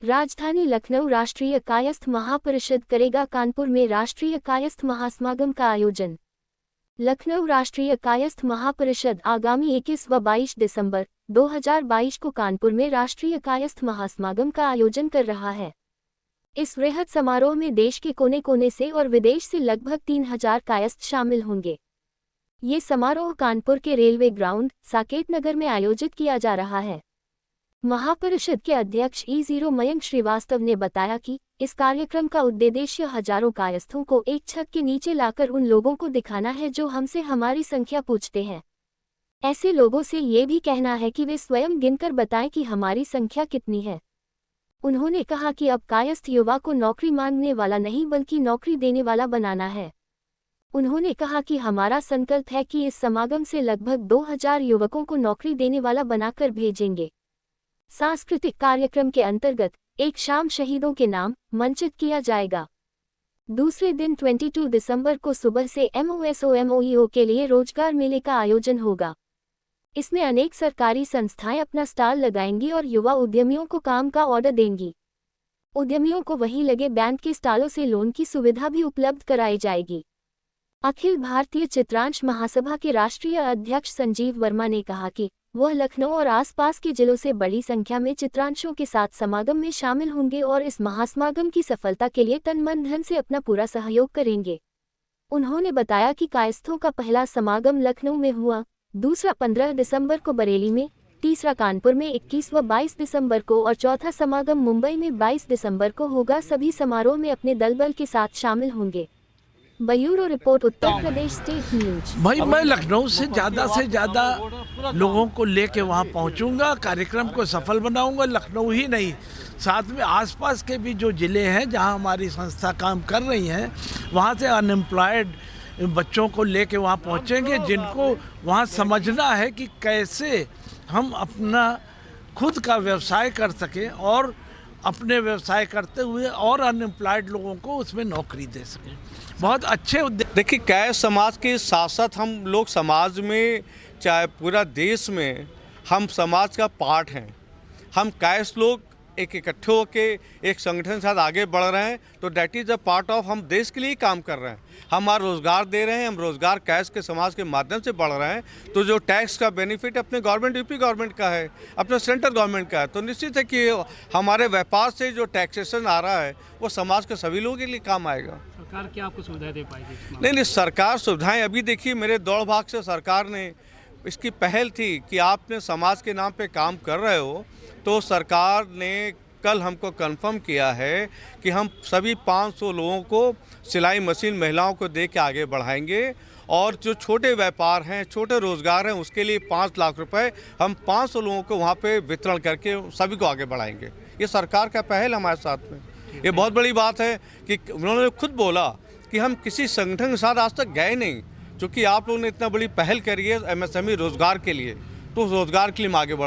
राजधानी लखनऊ राष्ट्रीय कायस्थ महापरिषद करेगा कानपुर में राष्ट्रीय कायस्थ महासमागम का आयोजन। लखनऊ राष्ट्रीय कायस्थ महापरिषद आगामी 21 व 22 दिसंबर 2022 को कानपुर में राष्ट्रीय कायस्थ महासमागम का आयोजन कर रहा है। इस वृहद समारोह में देश के कोने कोने से और विदेश से लगभग 3000 कायस्थ शामिल होंगे। ये समारोह कानपुर के रेलवे ग्राउंड साकेत नगर में आयोजित किया जा रहा है। महापरिषद के अध्यक्ष E0 मयंक श्रीवास्तव ने बताया कि इस कार्यक्रम का उद्देश्य हजारों कायस्थों को एक छत के नीचे लाकर उन लोगों को दिखाना है जो हमसे हमारी संख्या पूछते हैं। ऐसे लोगों से ये भी कहना है कि वे स्वयं गिनकर बताएं कि हमारी संख्या कितनी है। उन्होंने कहा कि अब कायस्थ युवा को नौकरी मांगने वाला नहीं बल्कि नौकरी देने वाला बनाना है। उन्होंने कहा कि हमारा संकल्प है कि इस समागम से लगभग 2000 युवकों को नौकरी देने वाला बनाकर भेजेंगे। सांस्कृतिक कार्यक्रम के अंतर्गत एक शाम शहीदों के नाम मंचित किया जाएगा। दूसरे दिन 22 दिसंबर को सुबह से MOSOMOEO के लिए रोजगार मेले का आयोजन होगा। इसमें अनेक सरकारी संस्थाएं अपना स्टॉल लगाएंगी और युवा उद्यमियों को काम का ऑर्डर देंगी। उद्यमियों को वहीं लगे बैंक के स्टॉलों से लोन की सुविधा भी उपलब्ध कराई जाएगी। अखिल भारतीय चित्रांश महासभा के राष्ट्रीय अध्यक्ष संजीव वर्मा ने कहा कि वह लखनऊ और आसपास के जिलों से बड़ी संख्या में चित्रांशों के साथ समागम में शामिल होंगे और इस महासमागम की सफलता के लिए तन मन धन से अपना पूरा सहयोग करेंगे। उन्होंने बताया कि कायस्थों का पहला समागम लखनऊ में हुआ, दूसरा 15 दिसंबर को बरेली में, तीसरा कानपुर में 21 व 22 दिसंबर को और चौथा समागम मुंबई में 22 दिसंबर को होगा। सभी समारोह में अपने दल बल के साथ शामिल होंगे। Bureau report, Uttar Pradesh state news. भाई मैं लखनऊ से ज़्यादा लोगों को लेके वहाँ पहुँचूंगा, कार्यक्रम को सफल बनाऊंगा। लखनऊ ही नहीं, साथ में आसपास के भी जो ज़िले हैं जहाँ हमारी संस्था काम कर रही हैं, वहाँ से अनएम्प्लॉयड बच्चों को लेके वहाँ पहुँचेंगे, जिनको वहाँ समझना है कि कैसे हम अपना खुद का व्यवसाय कर सकें और अपने व्यवसाय करते हुए और अनएम्प्लॉयड लोगों को उसमें नौकरी दे सकें। बहुत अच्छे उद्देश्य। देखिए, कैश समाज के साथ साथ हम लोग समाज में, चाहे पूरा देश में, हम समाज का पार्ट हैं। हम कैश लोग एक इकट्ठे होके एक संगठन के साथ आगे बढ़ रहे हैं, तो that is a part of, हम देश के लिए काम कर रहे हैं। हम रोज़गार दे रहे हैं, हम रोज़गार कैश के समाज के माध्यम से बढ़ रहे हैं। तो जो टैक्स का बेनिफिट अपने गवर्नमेंट, यूपी गवर्नमेंट का है, अपने सेंट्रल गवर्नमेंट का है, तो निश्चित है कि हमारे व्यापार से जो टैक्सेशन आ रहा है वो समाज के सभी लोगों के लिए काम आएगा। सरकार क्या आपको सुविधाएं दे पाएगी? नहीं, सरकार सुविधाएं अभी देखिए, मेरे दौड़ भाग से सरकार ने इसकी पहल थी कि आपने समाज के नाम पे काम कर रहे हो, तो सरकार ने कल हमको कंफर्म किया है कि हम सभी 500 लोगों को सिलाई मशीन महिलाओं को दे के आगे बढ़ाएंगे, और जो छोटे व्यापार हैं, छोटे रोज़गार हैं, उसके लिए 5 लाख रुपए हम 500 लोगों को वहाँ पे वितरण करके सभी को आगे बढ़ाएंगे। ये सरकार का पहल हमारे साथ में, ये बहुत बड़ी बात है कि उन्होंने खुद बोला कि हम किसी संगठन के साथ आज तक गए नहीं, क्योंकि आप लोगों ने इतना बड़ी पहल करी है MSME रोज़गार के लिए, तो रोज़गार के लिए हम आगे बढ़